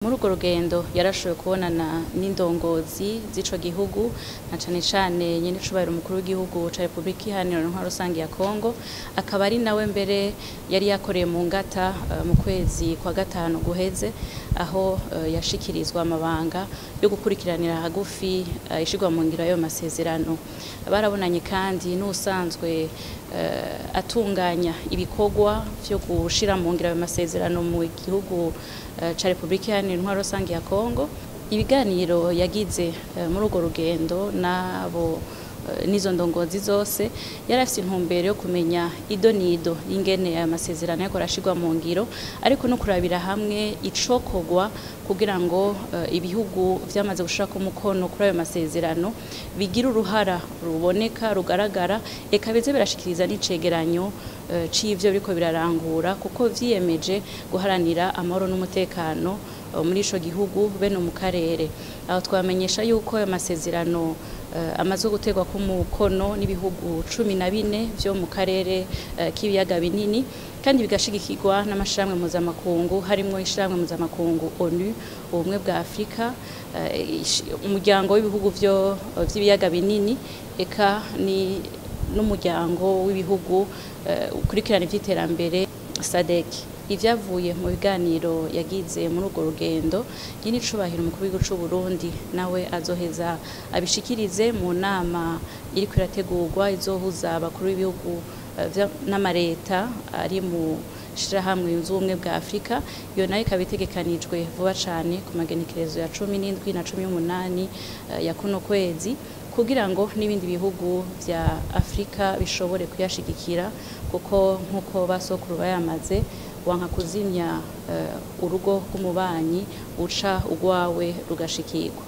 Muri urwo rugendo yarashoboye kubonana n'indongozi z'ico gihugu na cane cane nyene icubahiro umukuru w'igihugu ca Republika Iharanira Intwaro Rusangi ya Kongo, akaba ari nawe mbere yari yakoreye mu Ngata mu kwezi kwa gatanu guheze, aho yashikirizwa amabanga yo gukurikiranira hagufi ishirwa mu ngiro y'ayo masezerano. Barabonanye kandi n'usanzwe atunganya ibikorwa vyo gushira mu ngiro ayo masezerano mu gihugu ca Republika Iharanira Intwaro Rusangi ya Kongo. Ibiganiro yagize muri urwo rugendo nabo nizo ndongozi zose yarafise intumbero yo kumenya ido nido ingene aya masezerano yako arashirwa mu ngiro, ariko no kurabira hamwe icokorwa kugira ngo ibihugu vyamaze gushirako umukono kuri ayo masezerano bigira uruhara ruboneka rugaragara, eka bize birashikiriza n'icegeranyo c'ivyo biriko birarangura, kuko vyiyemeje guharanira amahoro n'umutekano muri ico gihugu bene mu karere. Aho twamenyesha yuko ayo masezerano amaze gutegwa ku mukono n'ibihugu 14 vyo mu karere k'ibiyaga binini, kandi bigashigikirwa n'amashirahamwe mpuzamakungu harimwo ishirahamwe mpuzamakungu ONU, ubumwe bwa Afrika, umuryango w'ibihugu vy'ibiyaga binini, eka ni n'umuryango w'ibihugu ukurikirana ivy'iterambere SADC. Ivyavuye mu biganiro yagize muri urwo rugendo, nyene icubahiro umukuru w'igihugu c'u Burundi nawe azoheza abishikirize mu nama iriko irategurwa izohuza abakuru b'ibihugu n'amareta ari mu shirahamwe yunze ubumwe bwa Afrika. Iyo nayo ikaba itegekanijwe vuba cane ku magenekerezo ya 17 na 18 ya kuno kwezi, kugira ngo n'ibindi bihugu vya Afrika bishobore kuyashigikira, kuko nkuko basokuru bayamaze wanka kuzimya urugo rw'umubanyi uca ugwawe rugashikirwa.